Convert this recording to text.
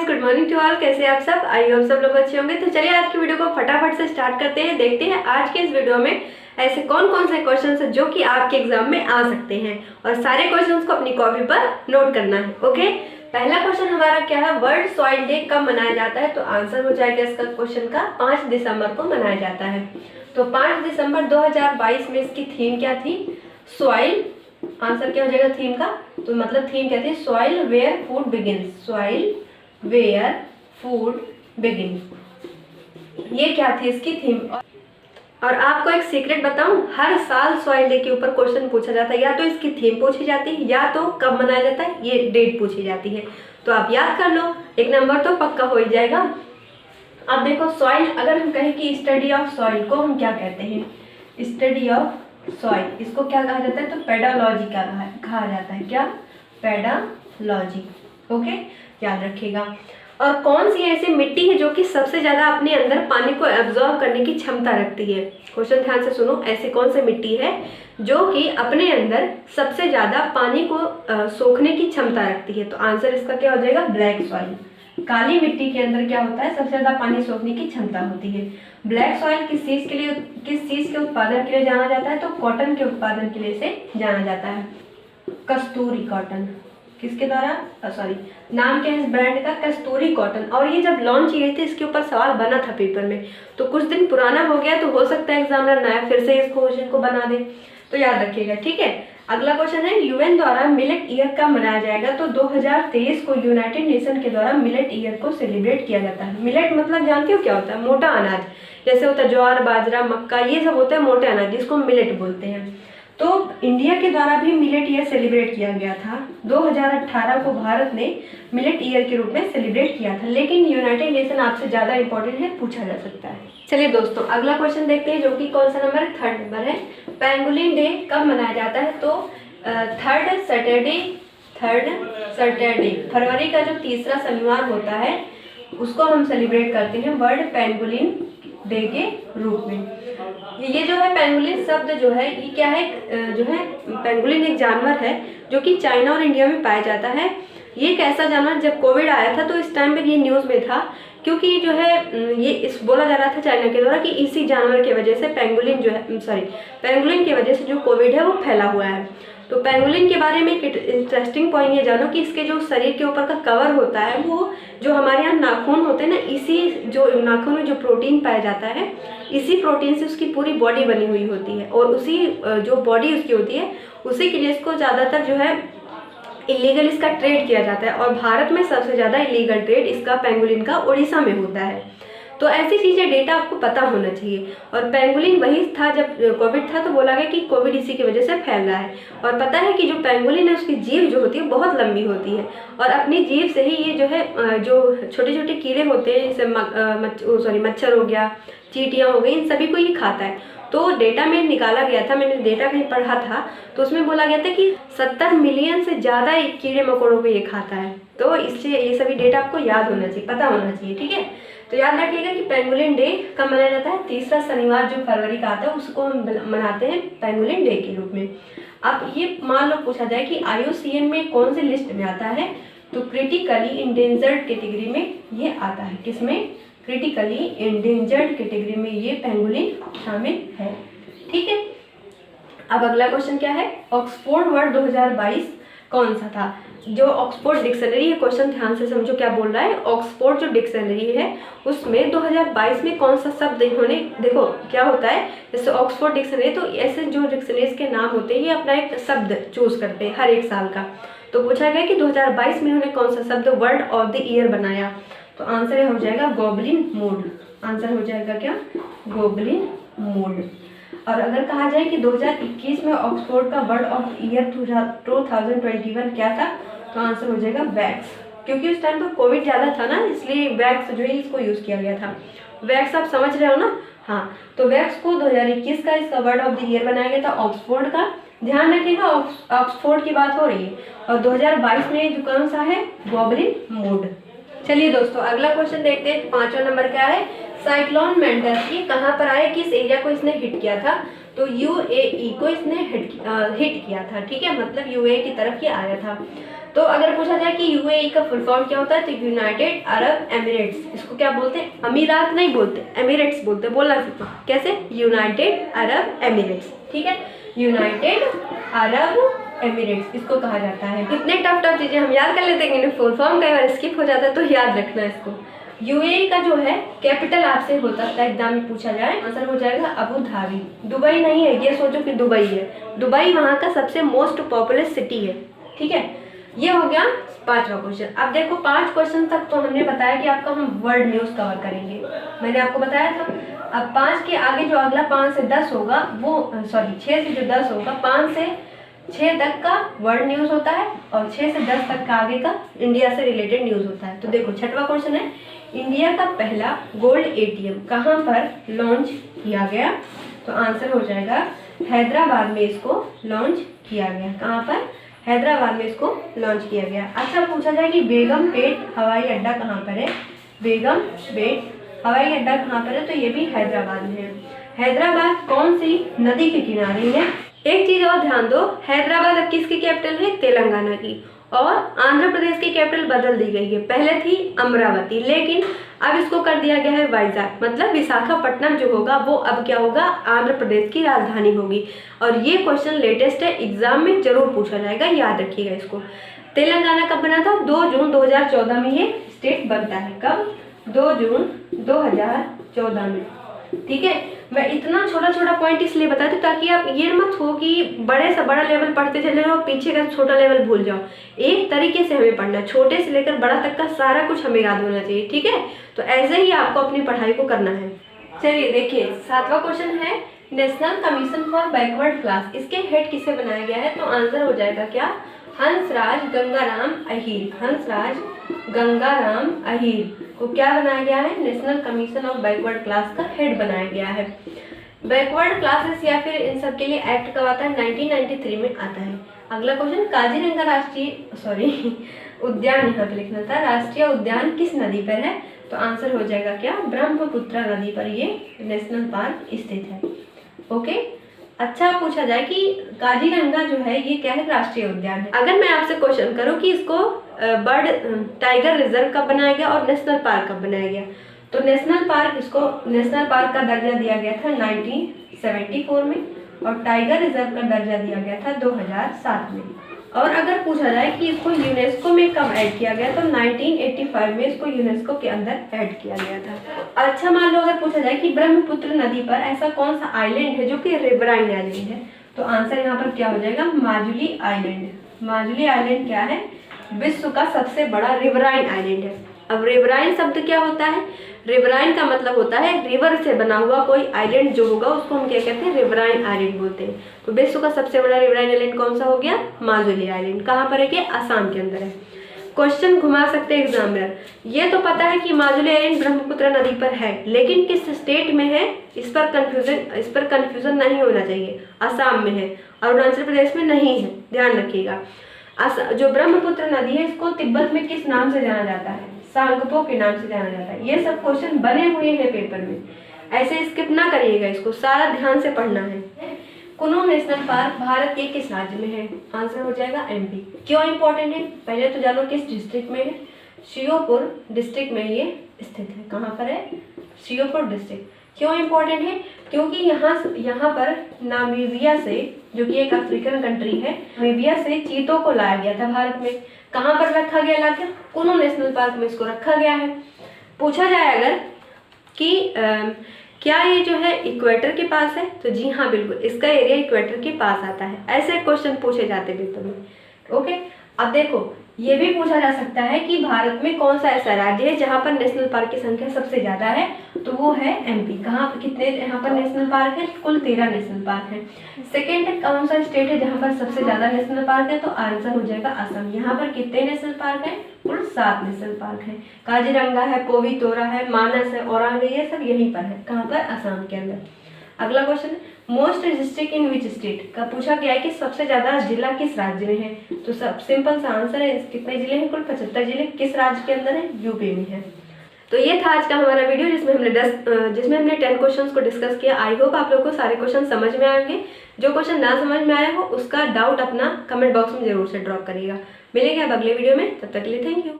Good morning to all. कैसे आप सब? आई होप सब लोग अच्छे होंगे। तो चलिए आज की वीडियो को फटाफट से स्टार्ट करते हैं। देखते हैं आज के इस वीडियो में ऐसे कौन कौन से क्वेश्चंस हैं जो कि आपके एग्जाम में आ सकते हैं, और सारे क्वेश्चंस को अपनी कॉपी पर नोट करना है। ओके, पहला क्वेश्चन हमारा क्या है, वर्ल्ड सॉइल डे कब मनाया जाता है? तो आंसर हो जाएगा इसका क्वेश्चन का 5 दिसंबर को मनाया जाता है। तो 5 दिसंबर 2022 में इसकी थीम क्या थी? सॉइल। आंसर क्या हो जाएगा थीम का? तो मतलब थीम क्या थी? Soil where food begins. Soil where food begin, ये क्या थी इसकी थीम। और आपको एक सीक्रेट बताऊं, हर साल सॉइल डे के ऊपर क्वेश्चन पूछा जाता है। या तो इसकी थीम पूछी जाती है, या तो कब मनाया जाता है, ये डेट पूछी जाती है। तो आप याद कर लो, एक नंबर तो पक्का हो ही जाएगा। अब देखो, सॉइल अगर हम कहें कि स्टडी ऑफ सॉइल को हम क्या कहते हैं? स्टडी ऑफ सॉइल, इसको क्या कहा जाता है? तो पेडोलॉजी का कहा जाता है। क्या? पेडोलॉजी। ओके, याद रखिएगा। और कौन सी ऐसी मिट्टी है जो कि सबसे ज्यादा अपने अंदर पानी को एब्जॉर्ब करने की क्षमता रखती है? क्वेश्चन ध्यान से सुनो, ऐसी कौन सी मिट्टी है जो कि अपने अंदर सबसे ज्यादा पानी को सोखने की क्षमता रखती है? तो आंसर इसका क्या हो जाएगा? Black soil. काली मिट्टी के अंदर क्या होता है? सबसे ज्यादा पानी सोखने की क्षमता होती है। ब्लैक सॉइल किस चीज के उत्पादन के लिए जाना जाता है? तो कॉटन के उत्पादन के लिए से जाना जाता है। कस्तूरी कॉटन। किसके द्वारा? सॉरी, नाम क्या है इस ब्रांड का? कस्तूरी कॉटन। और ये जब लॉन्च किए थे, इसके ऊपर सवाल बना था पेपर में, तो कुछ दिन पुराना हो गया, तो हो सकता है एग्जामिनर नया फिर से इस क्वेश्चन को बना दे। तो याद रखिएगा, ठीक है। अगला क्वेश्चन है, यूएन द्वारा मिलेट ईयर कब मनाया जाएगा? तो 2023 को यूनाइटेड नेशन के द्वारा मिलेट ईयर को सेलिब्रेट किया जाता है। मिलेट मतलब जानते हो क्या होता है? मोटा अनाज। जैसे होता है ज्वार, बाजरा, मक्का, ये सब होता है मोटे अनाज, जिसको मिलेट बोलते हैं। तो इंडिया के द्वारा भी मिलेट ईयर सेलिब्रेट किया गया था। 2018 को भारत ने मिलेट ईयर के रूप में सेलिब्रेट किया था। लेकिन यूनाइटेड नेशन आपसे ज़्यादा इंपॉर्टेंट है, पूछा जा सकता है। चलिए दोस्तों, अगला क्वेश्चन देखते हैं, जो कि कौन सा नंबर? 3rd नंबर है। पेंगुलिन डे कब मनाया जाता है? तो 3rd सैटरडे फरवरी का जो तीसरा शनिवार होता है, उसको हम सेलिब्रेट करते हैं वर्ल्ड पेंगुलिन डे के रूप में। ये जो है पेंगुलिन शब्द जो है, ये क्या है? जो है पेंगुलिन एक जानवर है जो कि चाइना और इंडिया में पाया जाता है। ये एक ऐसा जानवर, जब कोविड आया था तो इस टाइम पे ये न्यूज़ में था, क्योंकि जो है ये इस बोला जा रहा था चाइना के द्वारा कि इसी जानवर की वजह से पेंगुलिन की वजह से जो कोविड है वो फैला हुआ है। तो पेंगुलिन के बारे में एक इंटरेस्टिंग पॉइंट ये जानो कि इसके जो शरीर के ऊपर का कवर होता है, वो जो हमारे यहाँ नाखून होते हैं ना, इसी जो नाखून में जो प्रोटीन पाया जाता है, इसी प्रोटीन से उसकी पूरी बॉडी बनी हुई होती है। और उसी जो बॉडी उसकी होती है, उसी के लिए इसको ज़्यादातर जो है इलीगल इसका ट्रेड किया जाता है। और भारत में सबसे ज़्यादा इलीगल ट्रेड इसका पेंगुलिन का उड़ीसा में होता है। तो ऐसी चीज़ें डेटा आपको पता होना चाहिए। और पेंगुलिन वही था जब कोविड था, तो बोला गया कि कोविड इसी की वजह से फैल रहा है। और पता है कि जो पेंगुलिन है उसकी जीभ जो होती है बहुत लंबी होती है, और अपनी जीभ से ही ये जो है जो छोटे छोटे कीड़े होते हैं, जैसे मच्छर हो गया, चींटियाँ हो गई, इन सभी को ये खाता है। तो डेटा में निकाला गया था, मैंने डेटा कहीं पढ़ा था, तो उसमें बोला गया था कि 70 मिलियन से ज़्यादा कीड़े मकोड़ों को ये खाता है। तो इससे ये सभी डेटा आपको याद होना चाहिए, पता होना चाहिए, ठीक है। तो याद रखिएगा कि पेंगुलिन डे कब मनाया जाता है? तीसरा शनिवार जो फरवरी का आता है, उसको हम मनाते हैं पेंगुलिन डे के रूप में। अब ये मान लो पूछा जाए कि IUCN में कौन सी लिस्ट में आता है? तो क्रिटिकली इंडेंजर्ड कैटेगरी में ये आता है। किसमें? क्रिटिकली इंडेंजर्ड कैटेगरी में ये पेंगुलिन शामिल है, ठीक है। अब अगला क्वेश्चन क्या है? ऑक्सफोर्ड वर्ड 2022 कौन सा था? जो ऑक्सफोर्ड डिक्शनरी है, क्वेश्चन ध्यान से समझो क्या बोल रहा है। ऑक्सफोर्ड जो डिक्शनरी है, उसमें 2022 में कौन सा शब्द इन्होंने, देखो क्या होता है, जैसे ऑक्सफोर्ड डिक्शनरी, तो ऐसे जो डिक्शनरीज के नाम होते हैं, ये अपना एक शब्द चूज करते हैं हर एक साल का। तो पूछा गया कि 2022 में इन्होंने कौन सा शब्द वर्ड ऑफ द ईयर बनाया? तो आंसर हो जाएगा गॉबलिन मूड। आंसर हो जाएगा क्या? Goblin mood. और अगर कहा जाए कि 2021 में ऑक्सफोर्ड का वर्ड ऑफ ईयर 2021 क्या था? तो आंसर हो जाएगा वैक्स, क्योंकि उस टाइम पर कोविड ज़्यादा था ना, इसलिए वैक्स जो है इसको यूज़ किया गया था। वैक्स आप समझ रहे हो ना? हाँ, तो वैक्स को 2021 का इसका वर्ड ऑफ द ईयर बनाया गया था ऑक्सफोर्ड का। ध्यान रखिएगा, ऑक्सफोर्ड की बात हो रही है। और 2022 में जो कौन सा है? Goblin mood. चलिए दोस्तों, अगला क्वेश्चन देखते हैं। 5वां नंबर क्या है? साइक्लोन मेंडस ये कहाँ पर आया, किस एरिया को इसने हिट किया था? तो यूएई को इसने हिट किया था, ठीक है, मतलब यूएई की तरफ ये आया था। तो अगर पूछा जाए कि यूएई का फुल फॉर्म क्या होता है, तो यूनाइटेड अरब एमिरेट्स, इसको क्या बोलते हैं, अमीरात नहीं बोलते, एमिरेट्स बोलते, बोलना सीखो कैसे, यूनाइटेड अरब एमिरेट्स, ठीक है, यूनाइटेड अरब एमिरेट्स इसको कहा जाता है। इतने टफ चीजें हम याद कर लेते हैं, फुल फॉर्म कई बार स्किप हो जाता है, तो याद रखना है इसको। यूएई का जो है कैपिटल आपसे हो सकता है एग्जाम में पूछा जाए, आंसर हो जाएगा अबू धाबी। दुबई नहीं है, ये सोचो कि दुबई है, दुबई वहाँ का सबसे मोस्ट पॉपुलर सिटी है, ठीक है। ये हो गया 5वां क्वेश्चन। अब देखो 5 क्वेश्चन तक तो हमने बताया कि आपका हम वर्ल्ड न्यूज़ कवर करेंगे, मैंने आपको बताया था। अब 5 के आगे जो अगला 5 से 10 होगा वो 6 से जो 10 होगा, 5 से 6 तक का वर्ल्ड न्यूज़ होता है और 6 से 10 तक का आगे का इंडिया से रिलेटेड न्यूज़ होता है। तो देखो 6वां क्वेश्चन है, इंडिया का पहला गोल्ड एटीएम कहाँ पर लॉन्च किया गया, तो आंसर हो जाएगा हैदराबाद में इसको लॉन्च किया गया। कहाँ पर, हैदराबाद में इसको लॉन्च किया गया। अच्छा पूछा जाए कि बेगम पेट हवाई अड्डा कहाँ पर है, बेगम पेट हवाई अड्डा कहाँ पर है, तो ये भी हैदराबाद में है। हैदराबाद कौन सी नदी के किनारे है। एक चीज और ध्यान दो, हैदराबाद अब किसकी कैपिटल है, तेलंगाना की, और आंध्र प्रदेश की कैपिटल बदल दी गई है, पहले थी अमरावती, लेकिन अब इसको कर दिया गया है वाइजाग, मतलब विशाखापट्टनम जो होगा वो अब क्या होगा, आंध्र प्रदेश की राजधानी होगी। और ये क्वेश्चन लेटेस्ट है, एग्जाम में जरूर पूछा जाएगा, याद रखिएगा इसको। तेलंगाना कब बना था, 2 जून 2014 में ये स्टेट बनता है। कब, 2 जून 2014 में, ठीक है। मैं इतना छोटा छोटा पॉइंट इसलिए बताती हूँ ताकि आप ये मत हो कि बड़े से बड़ा लेवल पढ़ते चले जाओ, पीछे का छोटा लेवल भूल जाओ। एक तरीके से हमें पढ़ना है, छोटे से लेकर बड़ा तक का सारा कुछ हमें याद होना चाहिए, ठीक है। तो ऐसे ही आपको अपनी पढ़ाई को करना है। चलिए देखिए 7वां क्वेश्चन है, national commission for backward class, इसके हेड किसे बनाया गया है, तो आंसर हो जाएगा क्या, हंसराज गंगाराम अहीर। हंसराज गंगाराम अहीर को क्या बनाया गया है, national commission of backward class का हेड बनाया गया है। बैकवर्ड क्लासेस या फिर इन सब के लिए एक्ट कब आता है, 1993 में आता है। अगला क्वेश्चन, काजीरंगा उद्यान, यहाँ पे लिखना था, राष्ट्रीय उद्यान किस नदी पर है, तो आंसर हो जाएगा क्या, ब्रह्मपुत्र नदी पर ये नेशनल पार्क स्थित है। ओके। अच्छा पूछा जाए कि काजीरंगा जो है ये क्या है, राष्ट्रीय उद्यान है। अगर मैं आपसे क्वेश्चन करूं कि इसको बर्ड टाइगर रिजर्व कब बनाया गया और नेशनल पार्क कब बनाया गया, तो नेशनल पार्क, इसको नेशनल पार्क का दर्जा दिया गया था 1974 में और टाइगर रिजर्व का दर्जा दिया गया था 2007 में। और अगर पूछा जाए कि इसको यूनेस्को में कब ऐड किया गया, तो 1985 में इसको यूनेस्को के अंदर ऐड किया गया था। अच्छा मान लो अगर पूछा जाए कि ब्रह्मपुत्र नदी पर ऐसा कौन सा आइलैंड है जो कि रिवराइन आइलैंड है, तो आंसर यहाँ पर क्या हो जाएगा, माजुली आइलैंड। माजुली आइलैंड क्या है, विश्व का सबसे बड़ा रिवराइन आइलैंड है। अब रिवराइन शब्द क्या होता है, रिवराइन का मतलब होता है रिवर से बना हुआ कोई आइलैंड जो होगा उसको हम क्या कहते हैं, रिवराइन आइलैंड बोलते हैं। तो विश्व का सबसे बड़ा रिवराइन आइलैंड कौन सा हो गया, माजुली आइलैंड। कहाँ पर है कि असम के अंदर है। क्वेश्चन घुमा सकते हैं एग्जामिनर, ये तो पता है कि माजुली आइलैंड ब्रह्मपुत्र नदी पर है, लेकिन किस स्टेट में है, इस पर कंफ्यूजन नहीं होना चाहिए। असम में है, अरुणाचल प्रदेश में नहीं है, ध्यान रखिएगा। जो ब्रह्मपुत्र नदी है इसको तिब्बत में किस नाम से जाना जाता है, सांगपो के नाम से जाना जाता है। ये सब क्वेश्चन बने हुए हैं पेपर में, ऐसे स्किप ना करिएगा, इसको सारा ध्यान से पढ़ना है। कुनु नेशनल पार्क भारत के किस राज्य में है, आंसर हो जाएगा एमपी। क्यों इंपॉर्टेंट है, पहले तो जानो किस डिस्ट्रिक्ट में है, श्योपुर डिस्ट्रिक्ट में ये स्थित है। कहाँ पर है, श्योपुर डिस्ट्रिक्ट। क्यों इम्पोर्टेंट है, क्योंकि यहाँ पर नामीबिया से, जो कि एक अफ्रीकन कंट्री है, नामीबिया से चीतों को लाया गया था भारत में। कहाँ पर रखा गया लाकर, कुनु नेशनल पार्क में इसको रखा गया है। पूछा जाए अगर कि क्या ये जो है इक्वेटर के पास है, तो जी हाँ बिल्कुल, इसका एरिया इक्वेटर के पास आता है। ऐसे क्वेश्चन पूछे जाते पेपर में। ओके। अब देखो ये भी पूछा जा सकता है कि भारत में कौन सा ऐसा राज्य है जहाँ पर नेशनल पार्क की संख्या सबसे ज्यादा है, तो वो है एमपी। कहाँ कितने यहाँ पर नेशनल पार्क है, कुल 13 नेशनल पार्क है। सेकेंड कौन सा स्टेट है जहाँ पर सबसे ज्यादा नेशनल पार्क है, तो आंसर हो जाएगा असम। यहाँ पर कितने नेशनल पार्क है, कुल 7 नेशनल पार्क है। काजीरंगा है, पोवितोरा है, मानस है, औरंग है, ये सब यहीं पर है। कहाँ पर, असम के अंदर। अगला question, most district in which state का पूछा गया है कि सबसे ज्यादा जिला किस राज्य में है, तो सब सिंपल सा आंसर है, कितने जिले हैं, कुल 75 जिले। किस राज्य के अंदर है, यूपी में है। तो ये था आज का हमारा वीडियो जिसमें हमने 10 क्वेश्चंस को डिस्कस किया। आई होप आप लोगों को सारे क्वेश्चन समझ में आएंगे। जो क्वेश्चन ना समझ में आया हो उसका डाउट अपना कमेंट बॉक्स में जरूर से ड्रॉप करिएगा। मिलेंगे अब अगले वीडियो में, तब तक के लिए थैंक यू।